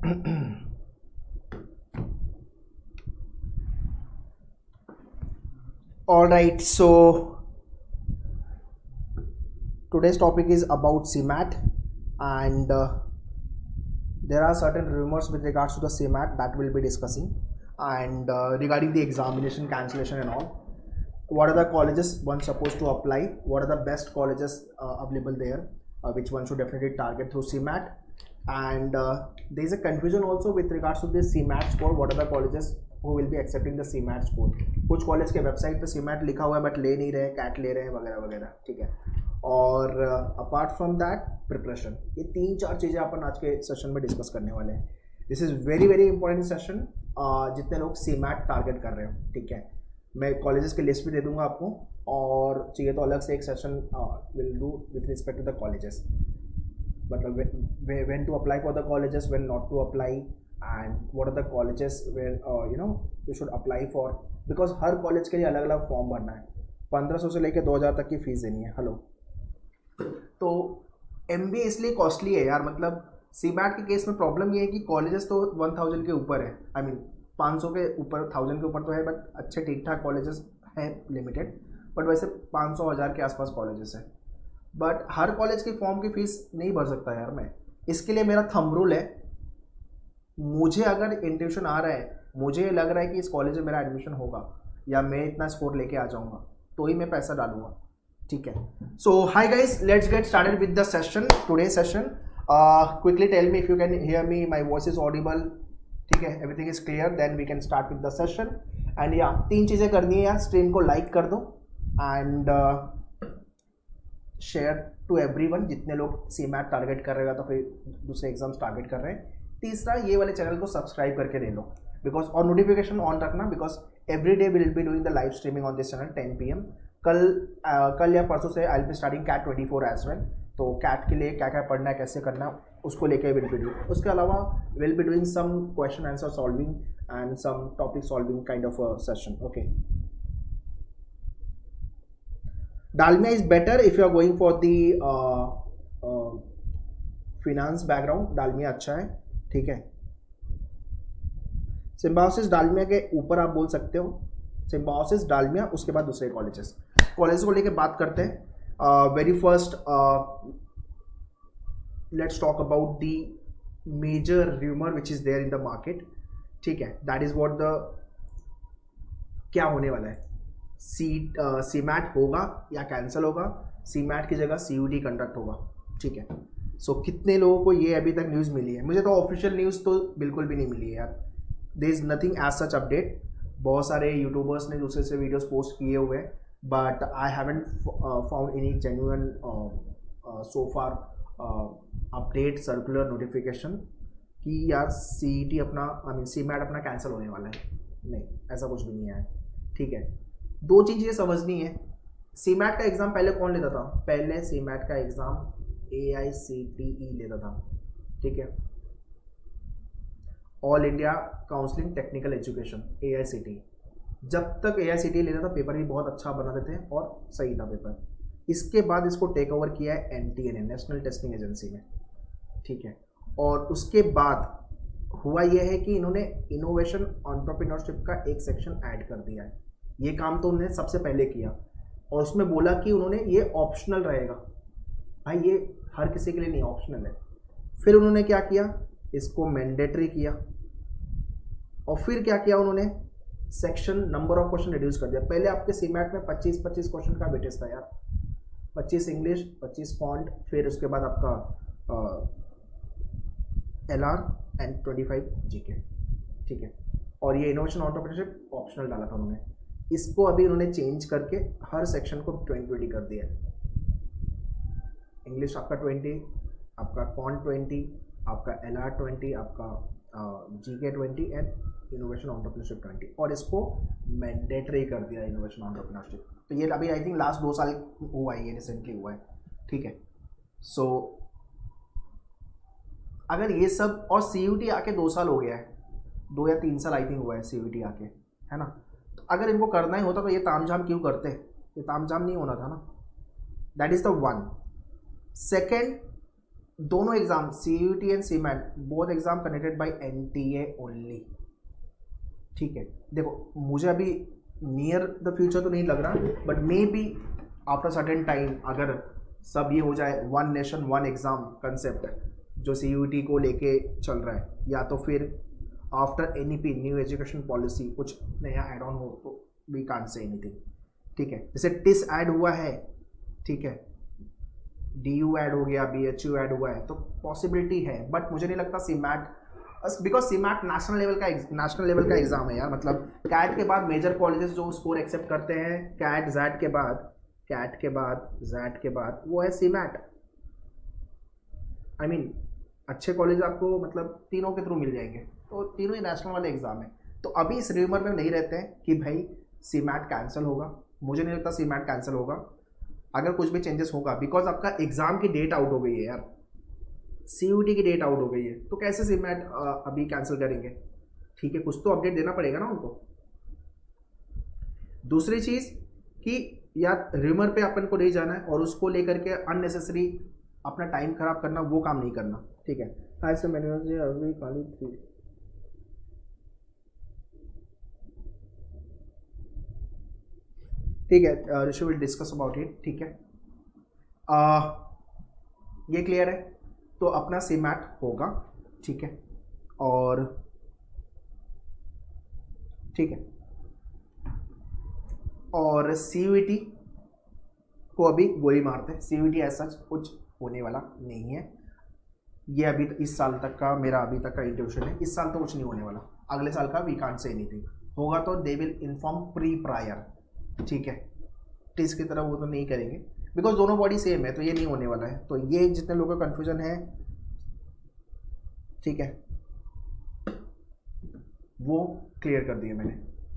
All right, so today's topic is about CMAT, and there are certain rumors with regards to the CMAT that we'll be discussing, and regarding the examination cancellation and all. What are the colleges one supposed to apply? What are the best colleges available there, which one should definitely target through CMAT? And there is a confusion also with regards to this CMAT score. What are the colleges who will be accepting the CMAT score? कुछ college के website पे CMAT लिखा हुआ है but ले नहीं रहे, cat ले रहे हैं वगैरह वगैरह, ठीक है. और अपार्ट फ्रॉम दैट प्रिपरेशन, ये 3-4 चीज़ें अपन आज के सेशन में डिस्कस करने वाले हैं. This is very very important session. जितने लोग CMAT टारगेट कर रहे हो, ठीक है, मैं कॉलेजेस की लिस्ट भी दे दूंगा आपको, और चाहिए तो अलग से एक session will do with respect to the colleges, मतलब when to apply for the colleges, when not to apply, and what are the colleges where you should apply for, because her college के लिए अलग अलग form भरना है. 1500 से लेकर 2000 तक की फीस देनी है. हेलो, तो MBA इसलिए कॉस्टली है यार. मतलब CMAT के केस में प्रॉब्लम ये है कि कॉलेजेस तो 1000 के ऊपर है, आई मीन 500 के ऊपर, 1000 के ऊपर तो है, बट अच्छे ठीक ठाक कॉलेजेस हैं, लिमिटेड, बट वैसे 500-1000 के आसपास कॉलेजेस हैं. बट हर कॉलेज की फॉर्म की फ़ीस नहीं भर सकता यार मैं. इसके लिए मेरा थंब रूल है, मुझे अगर इंट्यूशन आ रहा है, मुझे लग रहा है कि इस कॉलेज में मेरा एडमिशन होगा या मैं इतना स्कोर लेके आ जाऊँगा, तो ही मैं पैसा डालूंगा, ठीक है. So hi guys, let's get started with the session, today session. Quickly tell me if you can hear me, my voice is audible, ठीक है, everything is clear, then we can start with the session. And या 3 चीज़ें करनी है यार. Stream को like कर दो एंड शेयर टू एवरीवन. जितने लोग CMAT टारगेट कर रहे हो तो फिर दूसरे एग्जाम्स टारगेट कर रहे हैं. तीसरा, ये वाले चैनल को सब्सक्राइब करके दे लो, बिकॉज, और नोटिफिकेशन ऑन रखना, because every day will be doing the live streaming on this channel 10 PM. कल या परसों से I will be starting CAT 24 as well. तो CAT के लिए क्या क्या पढ़ना है, कैसे करना है, उसको लेके विल बी डू. उसके अलावा will be doing some question answer solving and some topic solving kind of session. Okay, Dalmia is better if you are going for the finance background. Dalmia अच्छा है, ठीक है. सिम्बायोसिस डालमिया के ऊपर आप बोल सकते हो, सिम्बायोसिस डालमिया, उसके बाद दूसरे कॉलेजेस को लेके बात करते हैं. Very first, let's talk about the major rumour which is there in the market, ठीक है. दैट इज व्हाट द, क्या होने वाला है. CMAT होगा या कैंसिल होगा. CMAT की जगह CUT कंडक्ट होगा, ठीक है. सो कितने लोगों को ये अभी तक न्यूज़ मिली है? मुझे तो ऑफिशियल न्यूज़ तो बिल्कुल भी नहीं मिली है यार. There is nothing as such update. बहुत सारे यूट्यूबर्स ने दूसरे से वीडियोस पोस्ट किए हुए हैं, but I haven't found any genuine so far update, circular notification कि यार CET अपना, आई मीन CMAT अपना कैंसिल होने वाला है. नहीं, ऐसा कुछ भी नहीं है, ठीक है. 2 चीज़ें समझनी है. CMAT का एग्ज़ाम पहले कौन लेता था? पहले CMAT का एग्ज़ाम AICTE लेता था, ठीक है, all India counselling technical education, AICTE. जब तक AICTE लेता था, पेपर भी बहुत अच्छा बनाते थे और सही था पेपर. इसके बाद इसको टेक ओवर किया है NTNA, नेशनल टेस्टिंग एजेंसी ने, ठीक है. और उसके बाद हुआ यह है कि इन्होंने इनोवेशन एंटरप्रेन्योरशिप का एक सेक्शन ऐड कर दिया है. ये काम तो उन्होंने सबसे पहले किया, और उसमें बोला कि उन्होंने ये ऑप्शनल रहेगा. भाई ये हर किसी के लिए नहीं, ऑप्शनल है. फिर उन्होंने क्या किया, इसको मैंडेटरी किया, और फिर क्या किया उन्होंने, section number of question reduce कर दिया. पहले आपके CMAT में 25 क्वेश्चन का वेटेज था यार, 25 इंग्लिश, 25 फॉन्ट, फिर उसके बाद आपका LR एंड 25 GK, ठीक है. और ये इनोवेशन एंटरप्रेन्योरशिप ऑप्शनल डाला था उन्होंने. इसको अभी उन्होंने चेंज करके हर सेक्शन को 20 कर दिया है. इंग्लिश आपका 20, आपका फॉन्ट 20, आपका LR 20, आपका GK 20 एंड इनोवेशन एंटरप्रेन्योरशिप 20, और इसको मैंडेटरी कर दिया इनोवेशन एंटरप्रेन्योरशिप. तो ये अभी आई थिंक लास्ट 2 साल हुआ है, ये रिसेंटली हुआ है, ठीक है. सो अगर ये सब, और CUT आके 2 साल हो गया है, 2 या 3 साल आई थिंक हुआ है CUT आके, है ना. तो अगर इनको करना ही होता तो ये तामझाम क्यों करते? ये तामझाम नहीं होना था ना. That is the one. Second, दोनों एग्जाम CUET एंड CMAT both exam conducted by NTA only. ठीक है, देखो मुझे अभी नियर द फ्यूचर तो नहीं लग रहा, but may be after certain time अगर सब ये हो जाए, one nation one exam concept जो CUET को लेके चल रहा है, या तो फिर after NEP new education policy कुछ नया एड ऑन हो, तो वी कांट से एनीथिंग। ठीक है, जैसे टिस ऐड हुआ है, ठीक है, DU ऐड हो गया, BHU ऐड हुआ है, तो पॉसिबिलिटी है, बट मुझे नहीं लगता CMAT, because CMAT national level का एग्जाम है यार। मतलब कैट के बाद मेजर कॉलेजेस जो स्कोर एक्सेप्ट करते हैं, कैट जैट के बाद वो है सीमैट। आई मीन अच्छे कॉलेज आपको मतलब तीनों के थ्रू मिल जाएंगे, तो तीनों ही नेशनल वाले एग्जाम है। तो अभी इस र्यूमर में नहीं रहते हैं कि भाई सीमैट कैंसिल होगा, मुझे नहीं लगता सीमैट कैंसिल होगा। अगर कुछ भी चेंजेस होगा, बिकॉज आपका एग्जाम की डेट आउट हो गई है यार, CUET की डेट आउट हो गई है, तो कैसे सीमैट अभी कैंसिल करेंगे? ठीक है, कुछ तो अपडेट देना पड़ेगा ना उनको। दूसरी चीज कि यार र्यूमर पे अपन को नहीं जाना है और उसको लेकर के अननेसेसरी अपना टाइम खराब करना, वो काम नहीं करना। ठीक है, ऐसे मैंने अभी खाली थी। ठीक है, ऋषि विल डिस्कस अबाउट इट। ठीक है, ये क्लियर है, तो अपना सीमैट होगा। ठीक है, और ठीक है, और CUET को अभी गोली मारते हैं। CUET ऐसा कुछ होने वाला नहीं है, ये अभी इस साल तक का मेरा अभी तक का इंट्यूशन है। इस साल तो कुछ नहीं होने वाला, अगले साल का वी कांट से एनीथिंग। होगा तो दे विल इन्फॉर्म प्रायर। ठीक है, टिस की तरह वो तो नहीं करेंगे, बिकॉज दोनों बॉडी सेम है, तो ये नहीं होने वाला है। तो ये जितने लोगों का कन्फ्यूजन है, ठीक है, वो क्लियर कर दिए मैंने।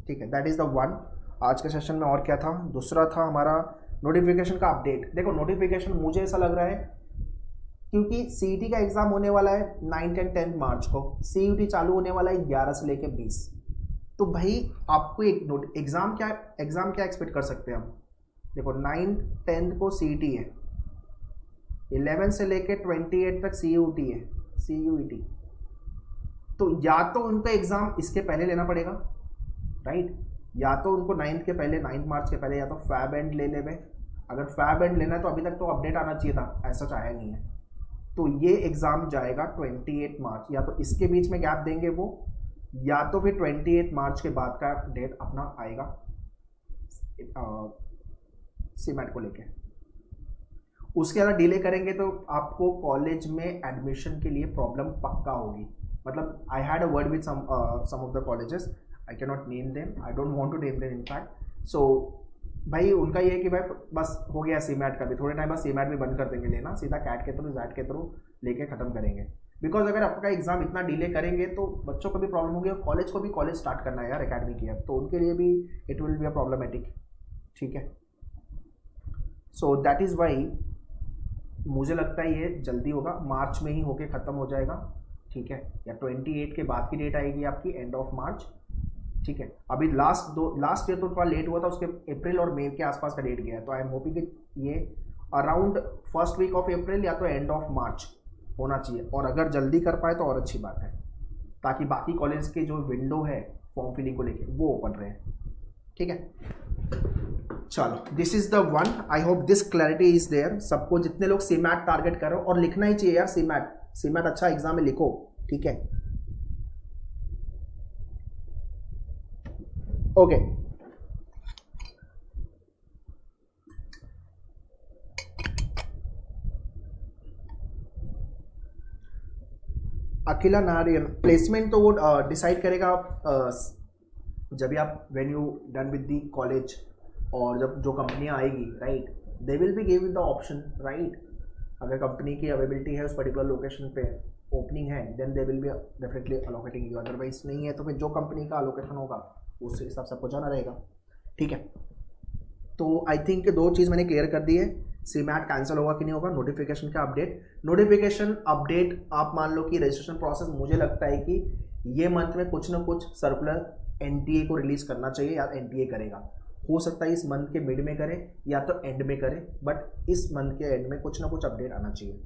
ठीक है, दैट इज द वन। आज के सेशन में और क्या था? दूसरा था हमारा नोटिफिकेशन का अपडेट। देखो नोटिफिकेशन मुझे ऐसा लग रहा है, क्योंकि CET का एग्जाम होने वाला है 9 और 10 मार्च को, CUET चालू होने वाला है 11 से लेकर 20। तो भाई आपको एक एग्जाम क्या एक्सपेक्ट कर सकते हैं हम? देखो 9-10 को CET है, 11 से लेकर 28 तक CUET। तो या तो उनको एग्जाम इसके पहले लेना पड़ेगा, राइट, या तो उनको 9 मार्च के पहले, या तो फैब एंड ले लेवे। अगर फैब एंड लेना है तो अभी तक तो अपडेट आना चाहिए था, ऐसा चाहे नहीं है। तो ये एग्जाम जाएगा 28 मार्च, या तो इसके बीच में गैप देंगे वो, या तो फिर 28 मार्च के बाद का डेट अपना आएगा सीमैट को लेके। उसके अलावा डिले करेंगे तो आपको कॉलेज में एडमिशन के लिए प्रॉब्लम पक्का होगी। मतलब I had a word with some of the colleges, I can not name them, I don't want to name them in fact. So भाई उनका ये है कि भाई बस हो गया सीमैट का भी, थोड़े टाइम बाद सीमैट भी बंद कर देंगे लेना, सीधा कैट के थ्रू जैट के थ्रू लेके खत्म करेंगे। बिकॉज अगर आपका एग्जाम इतना डिले करेंगे तो बच्चों को भी प्रॉब्लम होगी, और कॉलेज को भी कॉलेज स्टार्ट करना है यार एकेडमिक ईयर, तो उनके लिए भी it will be a problematic. ठीक है, सो दैट इज़ वाई मुझे लगता है ये जल्दी होगा, मार्च में ही होके ख़त्म हो जाएगा। ठीक है, या 28 के बाद की डेट आएगी आपकी, एंड ऑफ मार्च। ठीक है, अभी लास्ट ईयर तो थोड़ा लेट हुआ था, उसके अप्रैल और मई के आसपास का डेट गया है, तो आई एम होपिंग कि ये around first week of April या तो एंड ऑफ मार्च होना चाहिए। और अगर जल्दी कर पाए तो और अच्छी बात है, ताकि बाकी कॉलेज के जो विंडो है फॉर्म फिलिंग को लेके वो ओपन रहे। ठीक है, चलो this is the one. I hope this clarity is there सबको, जितने लोग सीमैट टारगेट कर रहे हो, और लिखना ही चाहिए यार सीमैट अच्छा एग्जाम है, लिखो। ठीक है, ओके। अखिला नारायण, प्लेसमेंट तो वो डिसाइड करेगा जब भी आप when you done with the college, और जब जो कंपनियां आएगी, right, they will be give the option, right. अगर कंपनी की अवेलेबिलिटी है उस पर्टिकुलर लोकेशन पे, ओपनिंग है, then they will be definitely allocating you. Otherwise नहीं है तो फिर जो कंपनी का अलोकेशन होगा उस हिसाब से आपको जाना रहेगा। ठीक है, तो आई थिंक दो चीज़ मैंने क्लियर कर दी है, सीमैट कैंसिल होगा कि नहीं होगा, नोटिफिकेशन का अपडेट। नोटिफिकेशन अपडेट आप मान लो कि रजिस्ट्रेशन प्रोसेस, मुझे लगता है कि ये मंथ में कुछ ना कुछ सर्कुलर NTA को रिलीज करना चाहिए, या NTA करेगा। हो सकता है इस मंथ के मिड में करे या तो एंड में करे, बट इस मंथ के एंड में कुछ ना कुछ अपडेट आना चाहिए।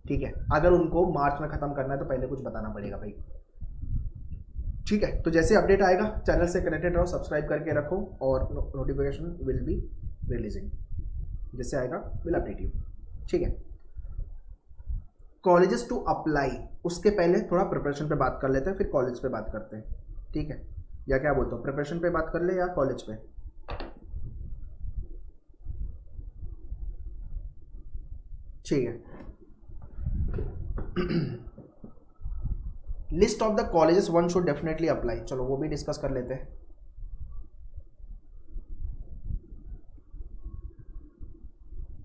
ठीक है, अगर उनको मार्च में ख़त्म करना है तो पहले कुछ बताना पड़ेगा भाई। ठीक है, तो जैसे अपडेट आएगा चैनल से कनेक्टेड रहो, सब्सक्राइब करके रखो और नोटिफिकेशन विल बी रिलीजिंग, जैसे आएगा विल अपडेट यू। ठीक है, कॉलेजेस टू अप्लाई, उसके पहले थोड़ा प्रिपरेशन पे बात कर लेते हैं, फिर कॉलेज पे बात करते हैं। ठीक है, या क्या बोलते हो, प्रिपरेशन पे बात कर ले या कॉलेज पे? ठीक है, list of the colleges one should definitely apply, चलो वो भी डिस्कस कर लेते हैं।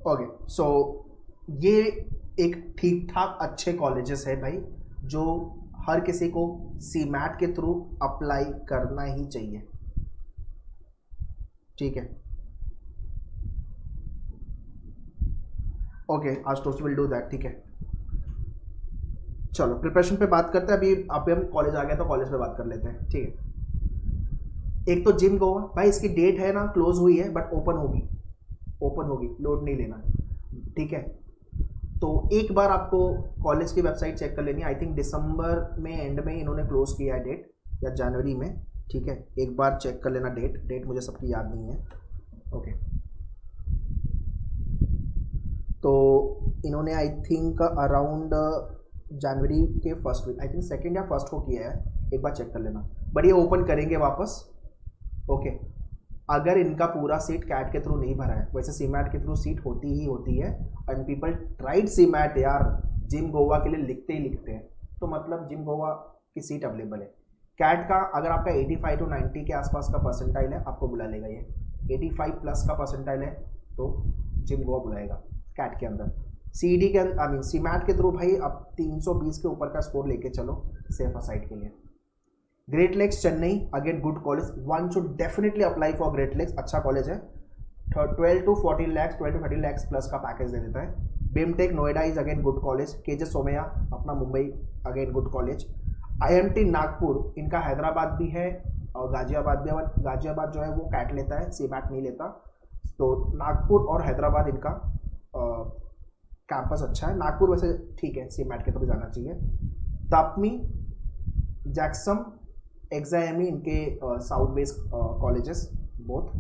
ओके, सो ये एक ठीक ठाक अच्छे कॉलेजेस है भाई, जो हर किसी को सीमैट के थ्रू अप्लाई करना ही चाहिए। ठीक है, ओके, आज तो विल डू दैट। ठीक है, चलो प्रिपरेशन पे बात करते हैं। अभी हम कॉलेज आ गए तो कॉलेज पे बात कर लेते हैं। ठीक है, एक तो जिम गोवा भाई, इसकी डेट है ना क्लोज हुई है बट ओपन होगी, लोड नहीं लेना। ठीक है, तो एक बार आपको कॉलेज की वेबसाइट चेक कर लेनी है। आई थिंक दिसंबर में एंड में इन्होंने क्लोज किया है डेट, या जनवरी में। ठीक है, एक बार चेक कर लेना डेट मुझे सबकी याद नहीं है। ओके, तो इन्होंने आई थिंक अराउंड जनवरी के first week, I think second या फर्स्ट को किया है, एक बार चेक कर लेना। बट ये ओपन करेंगे वापस। ओके, अगर इनका पूरा सीट कैट के थ्रू नहीं भरा है, वैसे सीमैट के थ्रू सीट होती ही है, एंड पीपल ट्राइड सीमैट यार, जिम गोवा के लिए लिखते ही लिखते हैं, तो मतलब जिम गोवा की सीट अवेलेबल है। कैट का अगर आपका 85 to 90 के आसपास का परसेंटाइल है, आपको बुला लेगा। ये 85 प्लस का परसेंटाइल है तो जिम गोवा बुलाएगा कैट के अंदर। सीडी के आई मीन सीमैट के थ्रू भाई अब 320 के ऊपर का स्कोर लेके चलो सेफ साइड के लिए। Great Lakes Chennai, again good college, one should definitely apply for Great Lakes, अच्छा कॉलेज है। 12 to 14 lakhs 12 to 30 lakhs plus का पैकेज दे देता है। BIMTECH Noida is again good college. K J Somaiya Mumbai, again good college. IMT Nagpur, इनका हैदराबाद भी है और गाजियाबाद भी है। गाजियाबाद जो है वो कैट लेता है, सीमैट नहीं लेता, तो नागपुर और हैदराबाद इनका कैंपस अच्छा है। नागपुर वैसे ठीक है, सीमैट के थ्रू जाना चाहिए। तापमी, जैक्सम, एक्साएमी, इनके south based colleges both.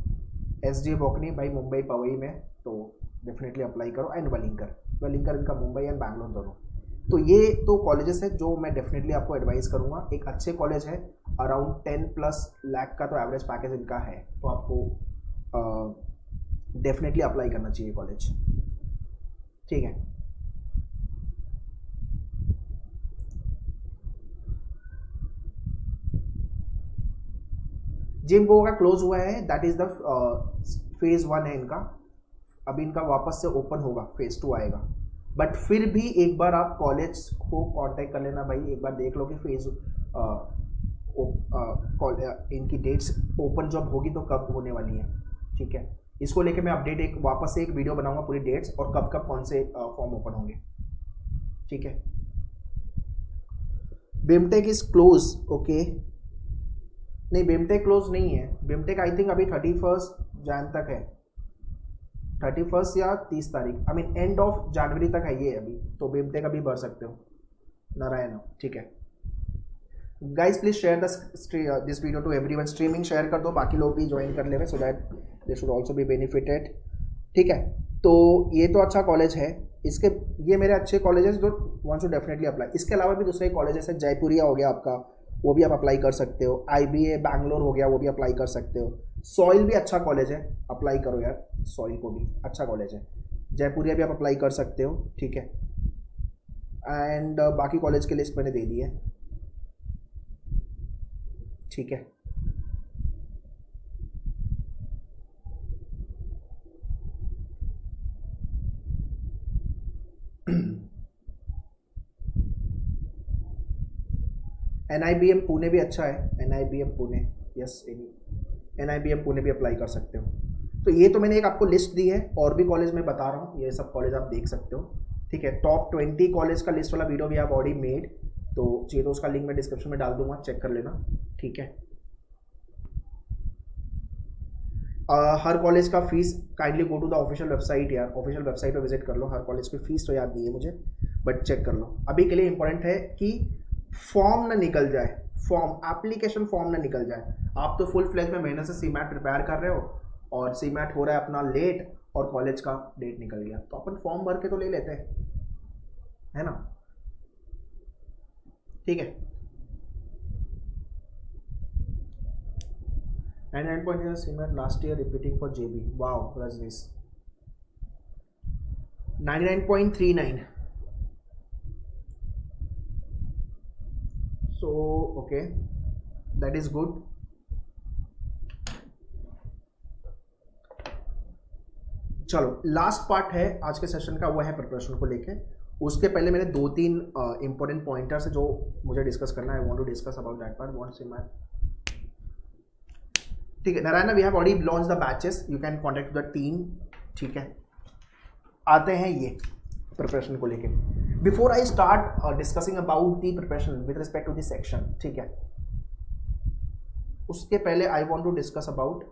SJ बोकनी भाई मुंबई पवई में, तो डेफिनेटली अप्लाई करो। एंड वेलिंकर इनका मुंबई एंड बैंगलोर दोनों। तो ये तो कॉलेजेस है जो मैं डेफिनेटली आपको एडवाइस करूँगा। एक अच्छे कॉलेज है, अराउंड 10+ लाख का तो एवरेज पैकेज इनका है, तो आपको डेफिनेटली अप्लाई करना चाहिए कॉलेज। ठीक है, जिम गोवा का क्लोज हुआ है, दैट इज द फेज 1 है इनका। अभी इनका वापस से ओपन होगा, फेज 2 आएगा। बट फिर भी एक बार आप कॉलेज को कांटेक्ट कर लेना भाई, एक बार देख लो कि फेज इनकी डेट्स ओपन जब होगी तो कब होने वाली है। ठीक है, इसको लेके मैं अपडेट एक वापस से एक वीडियो बनाऊंगा, पूरी डेट्स और कब कब कौन से फॉर्म ओपन होंगे। ठीक है, बीमटेक इज क्लोज। ओके, नहीं बीमटेक क्लोज नहीं है, बीमटेक आई थिंक अभी 31 जन तक है, 31 या 30 तारीख, I mean end of January तक है ये अभी, तो बीमटेक अभी भर सकते हो नारायण। ठीक है guys, please share this video to everyone, streaming share कर दो, बाकी लोग भी ज्वाइन कर ले so that they should also be benefited. ठीक है, तो ये तो अच्छा कॉलेज है, इसके ये मेरे अच्छे कॉलेजेस जो वन शुड डेफिनेटली अप्लाई। इसके अलावा भी दूसरे कॉलेजेस है, जयपुरिया हो गया आपका, वो भी आप अप्लाई कर सकते हो। IBA बैंगलोर हो गया, वो भी अप्लाई कर सकते हो। सॉइल भी अच्छा कॉलेज है, अप्लाई करो यार, सॉइल को भी अच्छा कॉलेज है। जयपुरिया भी आप अप्लाई कर सकते हो। ठीक है, एंड बाकी कॉलेज की लिस्ट मैंने दे दी है। ठीक है, NIBM पुणे भी अच्छा है, NIBM Pune, yes NIBM Pune भी अप्लाई कर सकते हो। तो ये तो मैंने एक आपको लिस्ट दी है, और भी कॉलेज मैं बता रहा हूँ, ये सब कॉलेज आप देख सकते हो। ठीक है, टॉप 20 कॉलेज का लिस्ट वाला वीडियो भी आप ऑलरेडी मेड, तो चाहिए तो उसका लिंक मैं डिस्क्रिप्शन में डाल दूंगा, चेक कर लेना। ठीक है, हर कॉलेज का fees kindly go to the official website यार, ऑफिशियल वेबसाइट पर विजिट कर लो। हर कॉलेज की फीस तो याद नहीं है मुझे, बट चेक कर लो। अभी के लिए इंपॉर्टेंट है कि फॉर्म ना निकल जाए, फॉर्म एप्लीकेशन फॉर्म ना निकल जाए। आप तो फुल फ्लेज में मेहनत से सीमैट प्रिपेयर कर रहे हो और सीमैट हो रहा है अपना लेट और कॉलेज का डेट निकल गया, तो अपन फॉर्म भर के तो ले लेते हैं, है ना। ठीक है, 99.0 CMAT last year repeating for JB. Wow, that's this. 99.39. So okay, that is good. चलो लास्ट पार्ट है आज के सेशन का, वो है प्रिपरेशन को लेके। उसके पहले मेरे 2-3 इंपॉर्टेंट पॉइंटर्स है जो मुझे डिस्कस करना है। I want to discuss about that part. What CMAT, ठीक है Narayan, we have already launch the batches, you can contact the team. ठीक है, आते हैं ये प्रिपरेशन को लेके। Before I start discussing about the preparation with respect to the section, ठीक है, उसके पहले I want to discuss about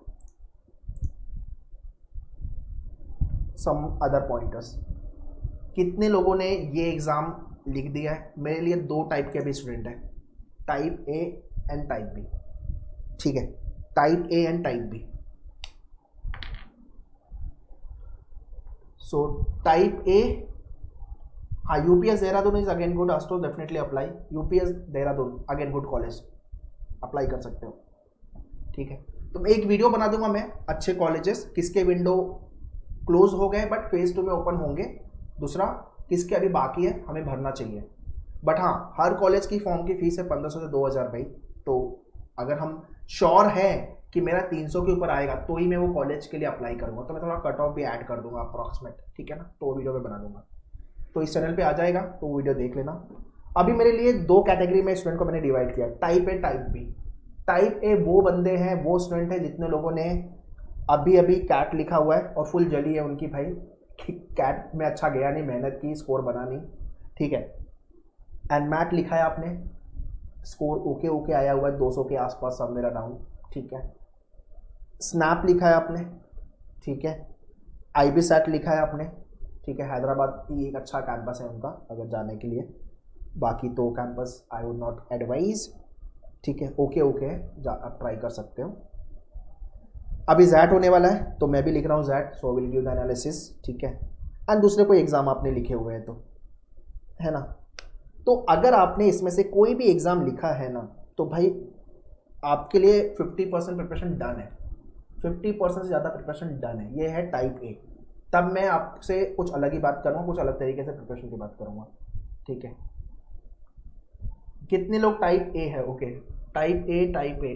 some other pointers. कितने लोगों ने ये एग्जाम लिख दिया है? मेरे लिए 2 टाइप के भी स्टूडेंट हैं, type A and type B. ठीक है, type A and type B. So type A, हाँ, UPS Dehradun is again good, अस्टो definitely apply. UPS Dehradun again good college, apply कर सकते हो। ठीक है, तो एक वीडियो बना दूंगा मैं, अच्छे कॉलेजेस किसके विंडो क्लोज हो गए बट फेज 2 में ओपन होंगे, दूसरा किसके अभी बाकी है हमें भरना चाहिए। बट हाँ, हर कॉलेज की फॉर्म की फीस है 1500 से 2000 भाई। तो अगर हम श्योर है कि मेरा 300 के ऊपर आएगा तो ही मैं वो कॉलेज के लिए अप्लाई करूंगा, तो मैं थोड़ा कट ऑफ भी ऐड कर दूंगा अप्रॉक्सीमेट, ठीक है ना, तो वीडियो में बना दूंगा। तो इस चैनल पे आ जाएगा, तो वो वीडियो देख लेना। अभी मेरे लिए 2 कैटेगरी में स्टूडेंट को मैंने डिवाइड किया, type A type B. Type A वो बंदे हैं, वो स्टूडेंट है जितने लोगों ने अभी अभी कैट लिखा हुआ है और फुल जली है उनकी भाई, कैट में अच्छा गया नहीं, मेहनत की, स्कोर बना नहीं। ठीक है, एंड मैट लिखा है आपने, स्कोर ओके ओके आया हुआ है, 200 के आसपास सब मेरा डाउन। ठीक है, स्नैप लिखा है आपने, ठीक है, आईबी सेट लिखा है आपने, ठीक है, हैदराबाद ही एक अच्छा कैंपस है उनका अगर जाने के लिए, बाकी तो campus I would not advise. ठीक है, ओके ओके आप ट्राई कर सकते हो। अभी जैट होने वाला है तो मैं भी लिख रहा हूँ XAT, so will give the analysis. ठीक है, एंड दूसरे कोई एग्जाम आपने लिखे हुए हैं तो, है ना। तो अगर आपने इसमें से कोई भी एग्जाम लिखा है ना, तो भाई आपके लिए 50% प्रिपरेशन डन है, 50% से ज़्यादा प्रिपरेशन डन है। ये है टाइप ए। तब मैं आपसे कुछ अलग ही बात करूँगा, कुछ अलग तरीके से प्रिपरेशन की बात करूँगा। ठीक है, कितने लोग टाइप ए है? Okay, type A type A,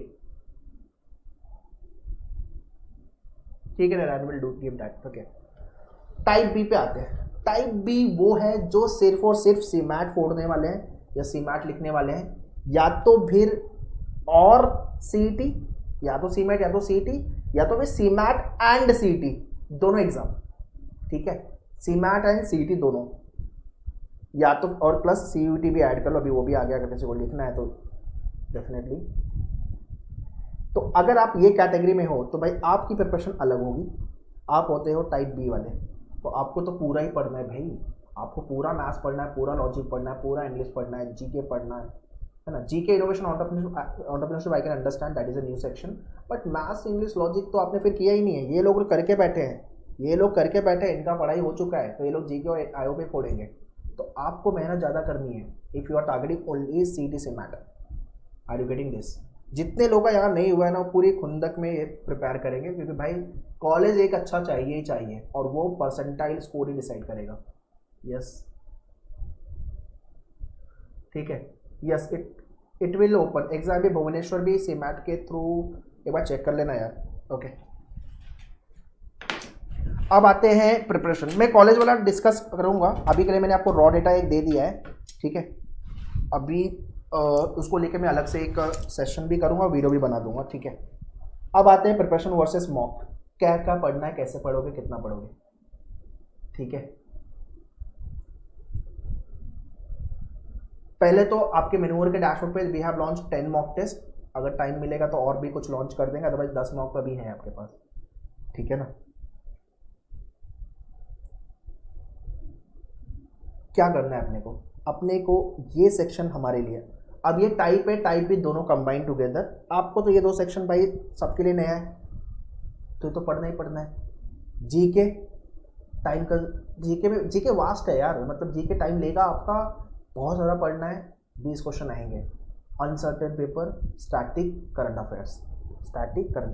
ठीक है ना, will do give that. Okay, type B पे आते हैं। टाइप बी वो है जो सिर्फ और सिर्फ सीमैट फोड़ने वाले हैं या सीमैट लिखने वाले हैं, या तो फिर और सीईटी, या तो सीमैट या तो सीईटी, या तो फिर सीमैट एंड सीईटी, दोनों एग्जाम। ठीक है, सीमैट एंड सीईटी दोनों, या तो और प्लस सीयूटी भी ऐड कर लो, अभी वो भी आ गया, अगर किसी को लिखना है तो डेफिनेटली। तो अगर आप ये कैटेगरी में हो तो भाई आपकी प्रिपरेशन अलग होगी। आप होते हो टाइप बी वाले, तो आपको तो पूरा ही पढ़ना है भाई, आपको पूरा मैथ्स पढ़ना है, पूरा लॉजिक पढ़ना है, पूरा इंग्लिश पढ़ना है, जीके पढ़ना है ना। GK innovation entrepreneurship I can understand, that is a new section, but maths English logic तो आपने फिर किया ही नहीं है। ये लोग करके बैठे हैं, ये लोग करके बैठे हैं, इनका पढ़ाई हो चुका है, तो ये लोग जीके और आईओ पे फोड़ेंगे। तो आपको मेहनत ज़्यादा करनी है if you are targeting only CET से matter. Are you getting this? जितने लोग का यहाँ नहीं हुआ है ना, वो पूरी खुंदक में ये प्रिपेयर करेंगे, क्योंकि भाई कॉलेज एक अच्छा चाहिए ही चाहिए, और वो परसेंटाइल स्कोर ही डिसाइड करेगा। यस, ठीक है, yes, it will open exam भी। भुवनेश्वर भी सीमैट के थ्रू एक बार चेक कर लेना यार। ओके, अब आते हैं प्रिपरेशन। मैं कॉलेज वाला डिस्कस करूंगा, अभी के लिए मैंने आपको रॉ डेटा एक दे दिया है। ठीक है, अभी उसको लेके मैं अलग से एक सेशन भी करूंगा, वीडियो भी बना दूंगा। ठीक है, अब आते हैं प्रिपरेशन वर्सेस मॉक। क्या क्या पढ़ना है, कैसे पढ़ोगे, कितना पढ़ोगे। ठीक है, पहले तो आपके मेनूवर के डैशबोर्ड पे we have launch 10 mock test. अगर टाइम मिलेगा तो और भी कुछ लॉन्च कर देंगे, अदरवाइज 10 मॉक का भी है आपके पास। ठीक है ना, क्या करना है अपने को ये सेक्शन हमारे लिए, अब ये टाइप है टाइप भी दोनों कंबाइन टुगेदर, आपको तो ये दो सेक्शन भाई सबके लिए नया है, तो ये तो पढ़ना ही पढ़ना है। जीके टाइम का, जीके में जीके वास्ट है यार, मतलब जीके टाइम लेगा आपका, बहुत ज़्यादा पढ़ना है, 20 क्वेश्चन आएंगे। Uncertain paper, static current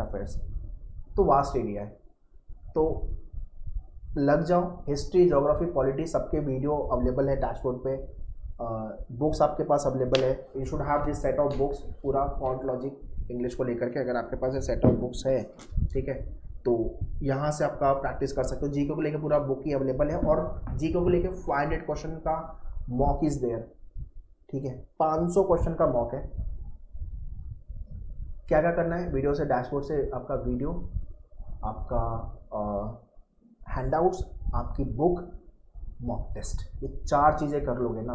affairs, तो वास्ट एरिया है, तो लग जाओ। हिस्ट्री, ज्योग्राफी, पॉलिटी सबके वीडियो अवेलेबल है डैशबोर्ड पे, बुक्स आपके पास अवेलेबल है। You should have this set of books, पूरा फॉन्ट लॉजिक इंग्लिश को लेकर के, अगर आपके पास ये सेट ऑफ बुक्स है, ठीक है, तो यहाँ से आपका प्रैक्टिस कर सकते हो। जीके को लेकर पूरा बुक ही अवेलेबल है, और जीके को लेकर 500 क्वेश्चन का मॉक इज देयर, ठीक है, 500 क्वेश्चन का मॉक है। क्या क्या करना है, वीडियो से, डैशबोर्ड से आपका वीडियो, आपका हैंडआउट्स, आपकी बुक, मॉक टेस्ट, ये 4 चीज़ें कर लोगे ना,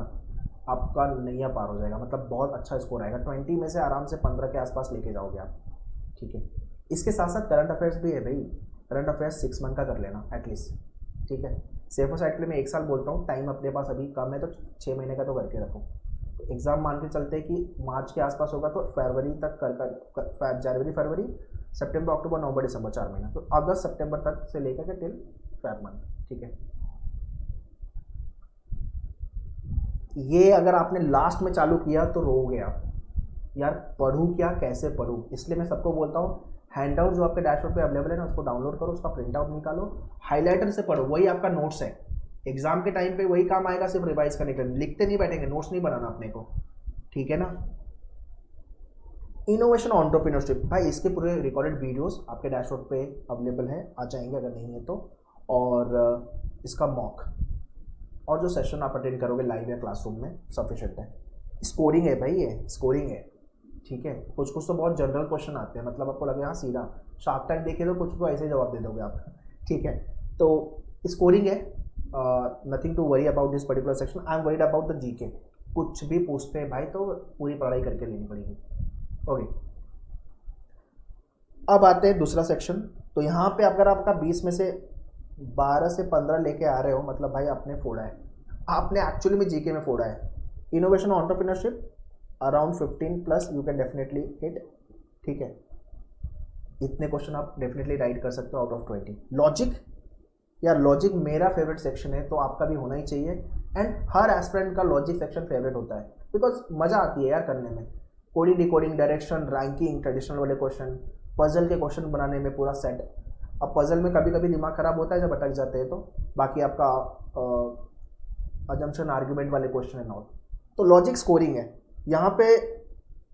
आपका नैया पार हो जाएगा, मतलब बहुत अच्छा स्कोर आएगा। 20 में से आराम से 15 के आसपास लेके जाओगे आप, ठीक है। इसके साथ साथ करंट अफेयर्स भी है भाई, करंट अफेयर्स 6 मंथ का कर लेना एटलीस्ट, ठीक है। सेफर साइड के लिए मैं 1 साल बोलता हूँ, टाइम अपने पास अभी कम है तो 6 महीने का तो करके रखो। तो एग्ज़ाम मान के चलते हैं कि मार्च के आसपास होगा, तो फरवरी तक जनवरी, फरवरी, सितंबर, अक्टूबर, नवंबर, दिसंबर, 4 महीना, तो अगस्त सितंबर तक से लेकर के टिल फेब मंथ, ठीक है। ये अगर आपने लास्ट में चालू किया तो रोओगे आप, यार पढ़ूँ क्या, कैसे पढ़ूँ, इसलिए मैं सबको बोलता हूँ हैंडआउट जो आपके डैशबोर्ड पे अवेलेबल है ना, उसको डाउनलोड करो, उसका प्रिंट आउट निकालो, हाईलाइटर से पढ़ो, वही आपका नोट्स है। एग्जाम के टाइम पे वही काम आएगा, सिर्फ रिवाइज करने के लिए, लिखते नहीं बैठेंगे, नोट्स नहीं बनाना अपने को, ठीक है ना। इनोवेशन एंटरप्रेन्योरशिप, भाई इसके पूरे रिकॉर्डेड वीडियोस आपके डैशबोर्ड पे अवेलेबल है, आ जाएंगे अगर नहीं है तो, और इसका मॉक और जो सेशन आप अटेंड करोगे लाइव या क्लासरूम में सफिशिएंट है। स्कोरिंग है भाई, ये स्कोरिंग है, ठीक है। कुछ कुछ तो बहुत जनरल क्वेश्चन आते हैं, मतलब आपको लगे हाँ सीधा शार्क टैंक देखे तो कुछ तो ऐसे जवाब दे दोगे आप, ठीक है। तो स्कोरिंग है, nothing to worry about this particular section. I am worried about the GK, कुछ भी पूछते हैं भाई तो पूरी पढ़ाई करके लेनी पड़ेगी, ओके। अब आते हैं दूसरा सेक्शन, तो यहाँ पे अगर आपका 20 में से 12 से 15 लेके आ रहे हो, मतलब भाई आपने फोड़ा है, आपने एक्चुअली में जीके में फोड़ा है। Innovation entrepreneurship around 15 plus you can definitely hit, ठीक है। इतने क्वेश्चन आप डेफिनेटली राइट कर सकते हो आउट ऑफ 20। लॉजिक, यार लॉजिक मेरा फेवरेट सेक्शन है, तो आपका भी होना ही चाहिए, एंड हर एस्पिरेंट का लॉजिक सेक्शन फेवरेट होता है, बिकॉज मज़ा आती है यार करने में। Coding, decoding, direction, ranking, traditional वाले क्वेश्चन, पजल के क्वेश्चन बनाने में पूरा सेट। अब पजल में कभी कभी दिमाग खराब होता है जब अटक जाते हैं, तो बाकी आपका अजम्पशन, आर्ग्यूमेंट वाले क्वेश्चन है नॉट। तो लॉजिक स्कोरिंग है, यहाँ पे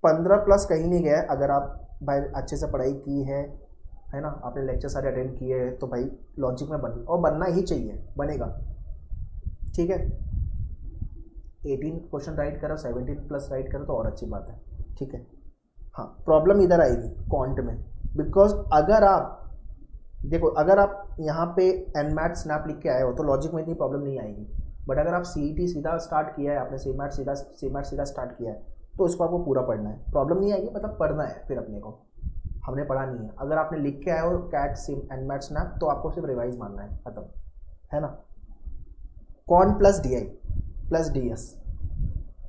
15 प्लस कहीं नहीं गया। अगर आप भाई अच्छे से पढ़ाई की है ना, आपने लेक्चर सारे अटेंड किए हैं, तो भाई लॉजिक में बन, और बनना ही चाहिए, बनेगा, ठीक है। 18 क्वेश्चन राइट करो, 17 प्लस राइट करो तो और अच्छी बात है, ठीक है। हाँ, प्रॉब्लम इधर आएगी क्वांट में, बिकॉज अगर आप देखो, अगर आप यहाँ पे एनमैट स्नैप लिख के आए हो तो लॉजिक में इतनी प्रॉब्लम नहीं आएगी, बट अगर आप सीईटी सीधा स्टार्ट किया है, आपने सीमैट सीधा स्टार्ट किया है, तो इसको आपको पूरा पढ़ना है। प्रॉब्लम नहीं आएगी, मतलब पढ़ना है, फिर अपने को हमने पढ़ा नहीं है। अगर आपने लिख के आए हो कैट सिम एनमैट स्नैप, तो आपको सिर्फ रिवाइज मानना है, खत्म, है ना। कॉन प्लस DI प्लस DS,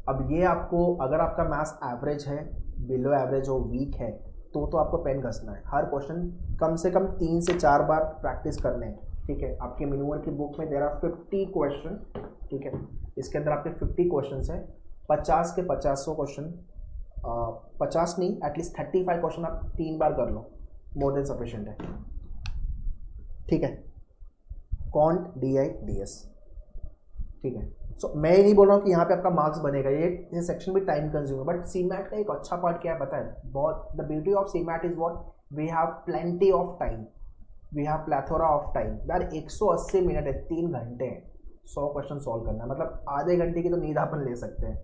अब ये आपको, अगर आपका मैथ्स एवरेज है, बिलो एवरेज हो, वीक है, तो आपको पेन घसना है। हर क्वेश्चन कम से कम 3 से 4 बार प्रैक्टिस करने हैं, ठीक है। आपके मिनूअर की बुक में देर आर 50 क्वेश्चन, ठीक है। इसके अंदर आपके 50 क्वेश्चन है, 50 के 50 क्वेश्चन, 50 नहीं, एटलीस्ट 35 क्वेश्चन आप 3 बार कर लो, मोर देन सफिशिएंट है, ठीक है। कॉन्ट, DI, DS, ठीक है। सो मैं ये नहीं बोल रहा हूँ कि यहाँ पे आपका मार्क्स बनेगा, ये सेक्शन भी टाइम कंज्यूमर, बट सीमैट का एक अच्छा पार्ट क्या है पता है, बहुत, the beauty of CMAT is what, we have plenty of time, we have plethora of time. यार 180 मिनट है, 3 घंटे हैं, 100 क्वेश्चन सॉल्व करना है, मतलब आधे घंटे की तो नींद अपन ले सकते हैं,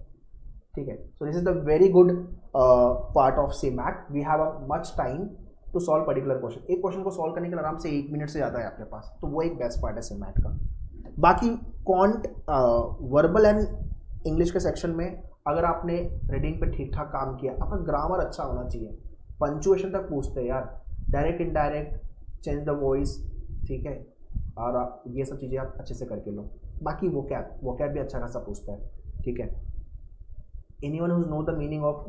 ठीक है। So this is the very good part of CMAT, we have a much time to solve particular question. एक क्वेश्चन को सॉल्व करने के लिए आराम से 1 मिनट से ज़्यादा है आपके पास, तो वो एक बेस्ट पार्ट है सीमैट का। बाकी क्वांट, वर्बल एंड इंग्लिश के सेक्शन में अगर आपने रीडिंग पे ठीक ठाक काम किया, आपका ग्रामर अच्छा होना चाहिए, पंचुएशन तक पूछते हैं यार, direct indirect, change the voice, ठीक है, और ये सब चीज़ें आप अच्छे से करके लो। बाकी वोकैब भी अच्छा खासा पूछता है, ठीक है। Anyone who know the meaning of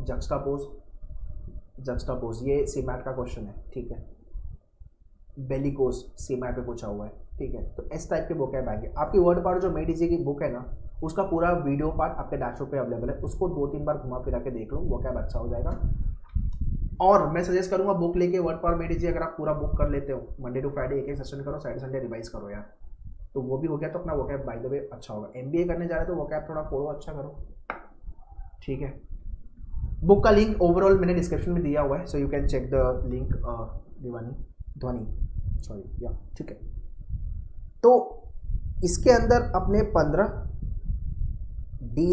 juxtapose, ये सीमैट का क्वेश्चन है, ठीक है। बेलिकोस सीमैट पे पूछा हुआ है, ठीक है। तो इस टाइप के वोकैब आएंगे आपकी। वर्ड पार्ट जो मेड इजी की बुक है ना, उसका पूरा वीडियो पार्ट आपके डैशबोर्ड पे अवेलेबल है, उसको 2-3 बार घुमा फिरा के देख लो, वोकैब अच्छा हो जाएगा। और मैं सजेस्ट करूंगा बुक लेके वर्ड पावर मेड इजी, अगर आप पूरा बुक कर लेते हो, मंडे टू फ्राइडे एक सेशन करो, सैटरडे संडे रिवाइज करो यार, तो वो भी हो गया। तो अपना वोकैब बाय द वे अच्छा होगा। एमबीए करने जा रहे हो तो वोकैब थोड़ा पढ़ो, अच्छा करो, ठीक है। बुक का लिंक ओवरऑल मैंने डिस्क्रिप्शन में दिया हुआ है, so you can check the link. Dhwani sorry या, ठीक है। तो इसके अंदर अपने 15 डी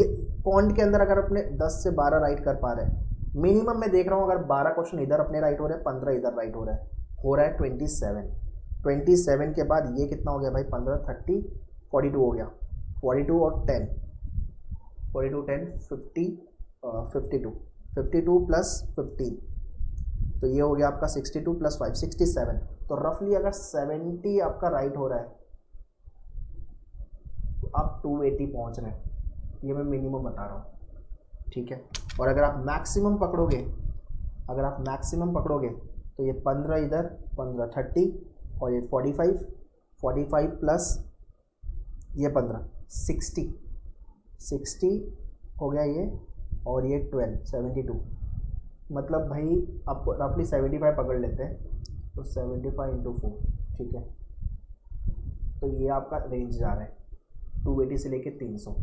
पॉइंट के अंदर अगर अपने 10 से 12 राइट कर पा रहे हैं मिनिमम, मैं देख रहा हूँ अगर 12 क्वेश्चन इधर अपने राइट हो रहे हैं, 15 इधर राइट हो रहा है 27 के बाद ये कितना हो गया भाई, 15 30 42 हो गया, 42 और 10 42 10 50 52 प्लस 15, तो ये हो गया आपका 62 प्लस 5 67। तो रफली अगर 70 आपका राइट हो रहा है तो आप 280 पहुंच रहे हैं, ये मैं मिनिमम बता रहा हूँ, ठीक है। और अगर आप मैक्सिमम पकड़ोगे तो ये 15 इधर, 15 30 और ये 45 प्लस ये 15 60 हो गया ये, और ये 12 72, मतलब भाई आपको रफली 75 पकड़ लेते हैं, तो 75 इंटू 4, ठीक है। तो ये आपका रेंज जा रहा है 280 से लेके 300।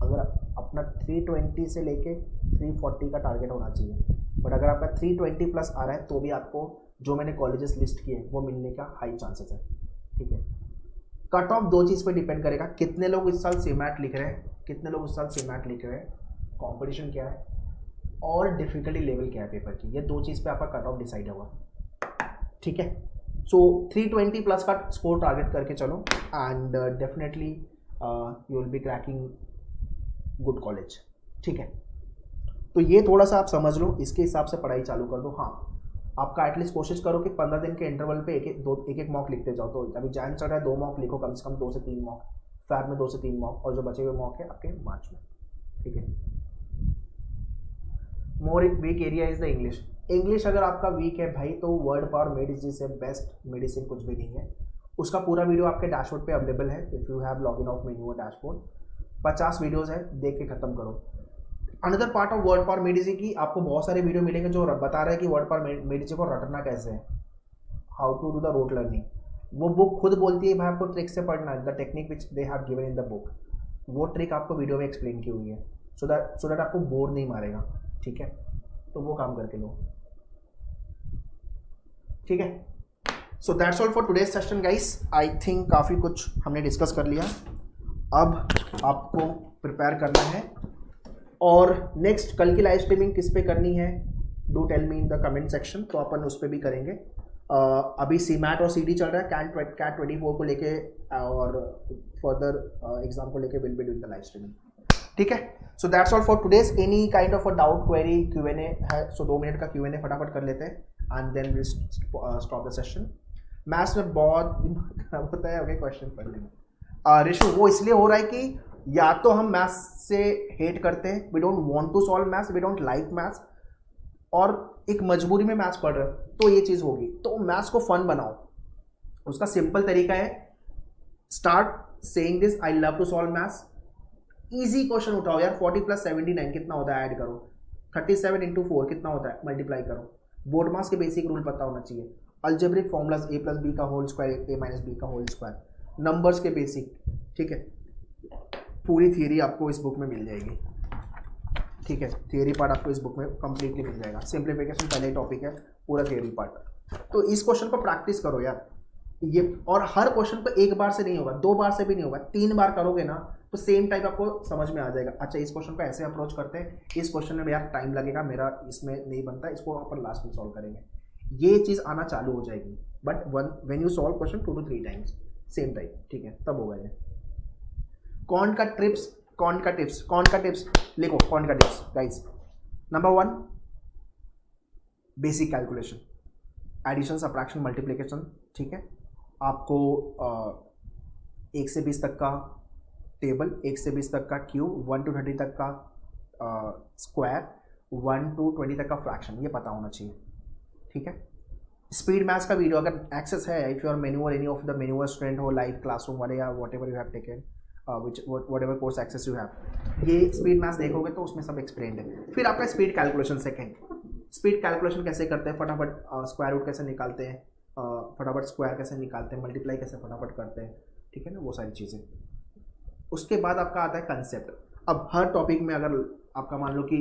अगर अपना 320 से लेके 340 का टारगेट होना चाहिए, बट अगर आपका 320 प्लस आ रहा है तो भी आपको जो मैंने कॉलेजेस लिस्ट किए वो मिलने का हाई चांसेस है, ठीक है। कट ऑफ 2 चीज़ पे डिपेंड करेगा, कितने लोग इस साल सीमैट लिख रहे हैं, कंपटीशन क्या है, और डिफिकल्टी लेवल क्या है पेपर की, ये 2 चीज़ पे आपका कट ऑफ डिसाइड होगा, ठीक है। सो 320 प्लस का स्कोर टारगेट करके चलो, and definitely you will be cracking good college, ठीक है। तो ये थोड़ा सा आप समझ लो, इसके हिसाब से पढ़ाई चालू कर दो। हाँ, आपका एटलीस्ट कोशिश करो कि 15 दिन के इंटरवल पे एक मॉक लिखते जाओ। तो अभी जैन चल रहा है, 2 मॉक लिखो, कम से कम 2 से 3 मॉक, फैब में 2 से 3 मॉक, और जो बचे हुए मॉक है आपके मार्च में, ठीक है। More weak area is the English अगर आपका वीक है भाई, तो वर्ड पावर मेड इजी से बेस्ट मेडिसिन कुछ भी नहीं है। उसका पूरा वीडियो आपके डैशबोर्ड पे अवेलेबल है, if you have log in of menu dashboard, 50 videos है, देख के खत्म करो। Another part of word power Medici की आपको बहुत सारे वीडियो मिलेंगे जो बता रहे हैं कि वर्ड पावर मेडिसी को रटना कैसे है, how to do the rote learning. वो बुक खुद बोलती है भाई आपको ट्रिक से पढ़ना है, the technique which they have given in the book, वो ट्रिक आपको वीडियो में एक्सप्लेन की हुई है, सो दैट आपको बोर नहीं मारेगा, ठीक है। तो वो काम करके लो, ठीक है। So that's all for today's session guys. I think काफ़ी कुछ हमने डिस्कस कर लिया, अब आपको प्रिपेयर करना है। और नेक्स्ट कल की लाइव स्ट्रीमिंग किस पे करनी है, do tell me in the comment section, तो अपन उस पर भी करेंगे। अभी सीमैट और सीडी चल रहा है, कैट 24 को लेके और फर्दर एग्जाम को लेके will be doing the live streaming, ठीक है। So that's all for today's. Any kind of a doubt, query, Q&A है, सो 2 मिनट का Q&A फटाफट कर लेते हैं and then will stop the session. Maths में बहुत दिमाग खराब होता है क्वेश्चन पढ़ने में, रिशु वो इसलिए हो रहा है कि या तो हम मैथ्स से हेट करते हैं, we don't want to solve maths, we don't like maths, और एक मजबूरी में मैथ्स पढ़ रहे हो, तो ये चीज़ होगी। तो मैथ्स को फन बनाओ, उसका सिंपल तरीका है, start saying this, I love to solve maths. Easy question उठाओ यार, 40 प्लस 79 कितना होता है, ऐड करो। 37 इंटू 4 कितना होता है, मल्टीप्लाई करो। बोर्ड मास के बेसिक रूल पता होना चाहिए। Algebraic formulas, a plus B का whole square, a minus B का होल स्क्वायर, नंबर्स के बेसिक, ठीक है। पूरी थियरी आपको इस बुक में मिल जाएगी, ठीक है। थियरी पार्ट आपको इस बुक में कंप्लीटली मिल जाएगा। सिंप्लीफिकेशन पहले टॉपिक है, पूरा थियरी पार्ट। तो इस क्वेश्चन को प्रैक्टिस करो यार, ये, और हर क्वेश्चन को एक बार से नहीं होगा, 2 बार से भी नहीं होगा, 3 बार करोगे ना तो सेम टाइप आपको समझ में आ जाएगा। अच्छा, इस क्वेश्चन को ऐसे अप्रोच करते हैं, इस क्वेश्चन में यार टाइम लगेगा, मेरा इसमें नहीं बनता, इसको अपन लास्ट में सॉल्व करेंगे, ये चीज़ आना चालू हो जाएगी। But when you solve question 2 to 3 times same type, ठीक है, तब होगा ये। कौन का टिप्स लिखो, कौन का tips guys. Number 1, basic calculation, addition, subtraction, multiplication, ठीक है। आपको 1 से 20 तक का टेबल, 1 से 20 तक का क्यूब, 1 to 30 तक का स्क्वायर, 1 to 20 तक का फ्रैक्शन, ये पता होना चाहिए, ठीक है। स्पीड मैथ्स का वीडियो अगर एक्सेस है, इफ यू आर मेन्यू और any of the menu student हो, लाइव क्लासरूम वाले या whatever you have taken, whatever course access you have, ये स्पीड मैथ्स देखोगे तो उसमें सब एक्सप्लेन्ड है। फिर आपका speed calculation second, speed calculation कैसे करते हैं, फटाफट स्क्वायर रूट कैसे निकालते हैं, फटाफट स्क्वायर कैसे निकालते हैं, मल्टीप्लाई कैसे फटाफट करते हैं, ठीक है ना, वो सारी चीज़ें। उसके बाद आपका आता है कंसेप्ट। अब हर टॉपिक में अगर आपका मान लो कि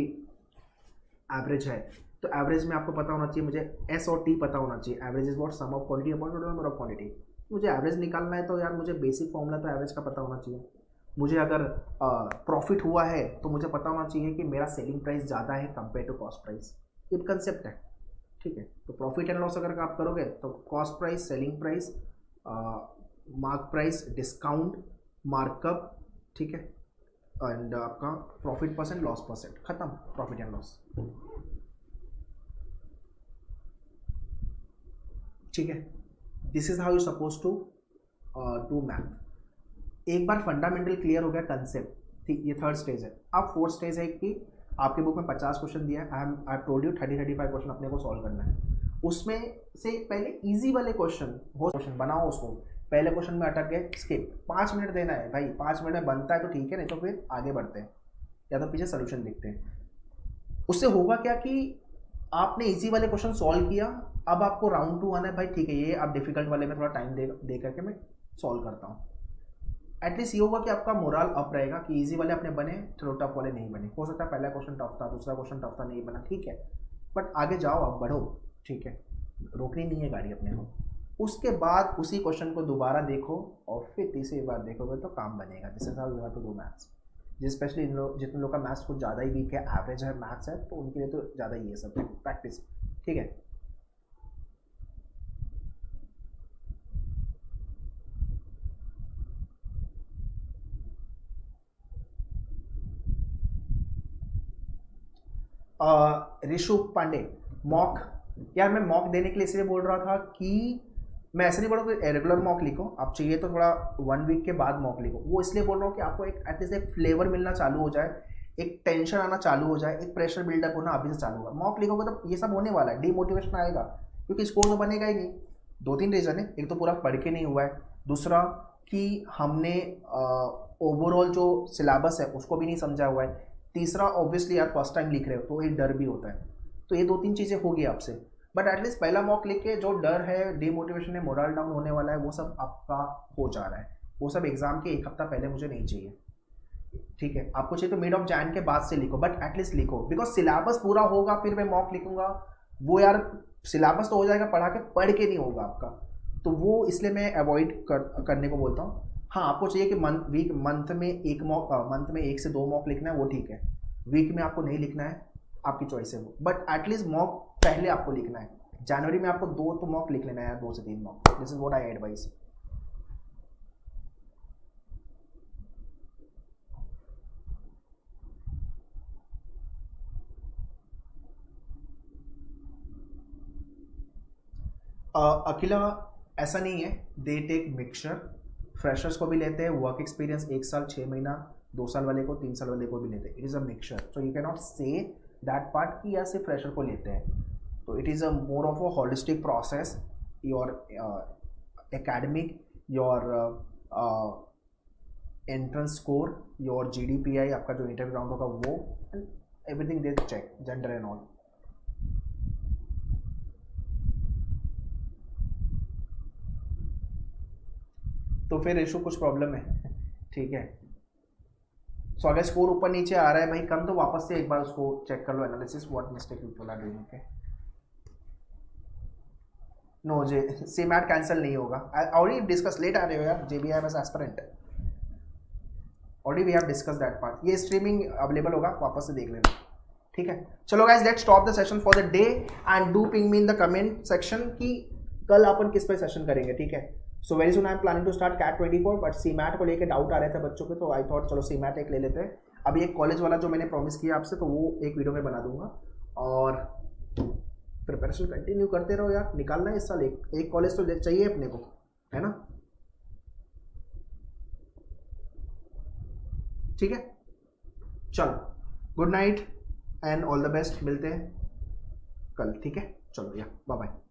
एवरेज है, तो एवरेज में आपको पता होना चाहिए, मुझे एस और टी पता होना चाहिए। Average is what, sum of quantity upon total number of quantity. मुझे एवरेज निकालना है तो यार मुझे बेसिक फॉर्मूला तो एवरेज का पता होना चाहिए। मुझे अगर प्रॉफिट हुआ है तो मुझे पता होना चाहिए कि मेरा सेलिंग प्राइस ज़्यादा है कंपेयर टू कॉस्ट प्राइस, ये कंसेप्ट है, ठीक है। तो प्रॉफिट एंड लॉस अगर आप करोगे तो cost price, selling price, mark price, discount, markup, ठीक है, एंड आपका प्रॉफिट परसेंट, लॉस परसेंट, खत्म प्रॉफिट एंड लॉस, ठीक है। This is how you suppose to do math. एक बार फंडामेंटल क्लियर हो गया कंसेप्ट, ठीक, ये थर्ड स्टेज है। अब फोर्थ स्टेज है कि आपके बुक में 50 क्वेश्चन दिया है, आई टोल्ड यू 30-35 क्वेश्चन अपने को सॉल्व करना है। उसमें से पहले इजी वाले क्वेश्चन बनाओ, उसको पहले क्वेश्चन में अटक गए, स्किप, 5 मिनट देना है भाई, 5 मिनट में बनता है तो ठीक है, नहीं तो फिर आगे बढ़ते हैं या तो पीछे सोल्यूशन देखते हैं। उससे होगा क्या कि आपने इजी वाले क्वेश्चन सॉल्व किया, अब आपको राउंड 2 आना है, भाई ठीक है ये आप डिफिकल्ट वाले में थोड़ा टाइम दे करके मैं सॉल्व करता हूँ। एटलीस्ट ये होगा कि आपका मोरल अप रहेगा कि इजी वाले अपने बने, चलो टफ वाले नहीं बने। हो सकता है पहला क्वेश्चन टफ था, दूसरा क्वेश्चन टफ था, नहीं बना, ठीक है, बट आगे जाओ, आप बढ़ो, ठीक है, रोकनी नहीं है गाड़ी अपने को। उसके बाद उसी क्वेश्चन को दोबारा देखो और फिर तीसरी बार देखोगे तो काम बनेगा। This is how you have to do maths. Specially जितने लोग का मैथ्स कुछ ज़्यादा ही वीक है, एवरेज है मैथ्स है, तो उनके लिए तो ज़्यादा ही है सब प्रैक्टिस, ठीक है। ऋषु पांडे, मॉक, यार मैं मॉक देने के लिए इसलिए बोल रहा था कि मैं ऐसे नहीं बोल रहा हूँ रेगुलर मॉक लिखो, आप चाहिए तो थोड़ा 1 वीक के बाद मॉक लिखो। वो इसलिए बोल रहा हूँ कि आपको एक एटलीस्ट एक फ्लेवर मिलना चालू हो जाए, एक टेंशन आना चालू हो जाए, एक प्रेशर बिल्डअप होना अभी से चालू होगा। मॉक लिखोगे तो ये सब होने वाला है, डीमोटिवेशन आएगा क्योंकि स्कोर तो बनेगा ही नहीं। 2-3 रीज़न है, एक तो पूरा पढ़ के नहीं हुआ है, दूसरा कि हमने ओवरऑल जो सिलेबस है उसको भी नहीं समझा हुआ है, तीसरा ऑब्वियसली आप फर्स्ट टाइम लिख रहे हो तो एक डर भी होता है। तो ये 2-3 चीज़ें होगी आपसे, बट एटलीस्ट पहला मॉक लिख के जो डर है, डीमोटिवेशन है, मोरल डाउन होने वाला है, वो सब आपका हो जा रहा है। वो सब एग्जाम के 1 हफ्ता पहले मुझे नहीं चाहिए, ठीक है। आपको चाहिए तो मिड ऑफ जैन के बाद से लिखो, बट एटलीस्ट लिखो, बिकॉज सिलेबस पूरा होगा फिर मैं मॉक लिखूंगा, वो यार सिलेबस तो हो जाएगा, पढ़ के नहीं होगा आपका, तो वो इसलिए मैं अवॉइड करने को बोलता हूँ। हाँ, आपको चाहिए कि मंथ में 1 से 2 मॉक लिखना है, वो ठीक है। वीक में आपको नहीं लिखना है, आपकी चॉइस है वो, बट एटलीस्ट मॉक पहले आपको लिखना है। जनवरी में आपको 2 तो मॉक लिख लेना है यार, 2 से 3 mock, this is what I advice. अकेला ऐसा नहीं है, दे टेक मिक्सचर, फ्रेशर्स को भी लेते हैं, वर्क एक्सपीरियंस 1 साल 6 महीना 2 साल वाले को, 3 साल वाले को भी लेते हैं। It is a mixture, so you can not say that part कि या सिर्फ फ्रेशर को लेते हैं। तो it is a more of a holistic process, your academic, your entrance score, your GDPI, आपका जो इंटरव्यू राउंड होगा वो, and everything they check, gender and all. तो फिर इशू कुछ प्रॉब्लम है, ठीक है। सो अगर स्कोर ऊपर नीचे आ रहा है भाई कम, तो वापस से एक बार उसको चेक कर लो, analysis what mistake people are doing, okay. No J CMAT cancel नहीं होगा, ऑलरेडी डिस्कस, लेट आ रहे हो यार, JBIMS aspirant, already we have discuss that part. ये स्ट्रीमिंग अवेलेबल होगा, वापस से देख लेना, ठीक है। चलो guys, let's stop the session for the day and do ping me in the comment section कि कल अपन किस पे सेशन करेंगे, ठीक है। So very soon I am planning to start CAT 24, but CMAT को लेके डाउट आ रहे थे बच्चों के, तो आई थॉट चलो सीमैट एक ले लेते हैं। अभी एक कॉलेज वाला जो मैंने प्रॉमिस किया आपसे, तो वो एक वीडियो में बना दूंगा, और प्रिपरेशन कंटिन्यू करते रहो यार, निकालना है इस साल एक कॉलेज तो चाहिए अपने को, है ना। ठीक है, चलो good night and all the best, मिलते हैं कल, ठीक है, चलो या बाय बाय।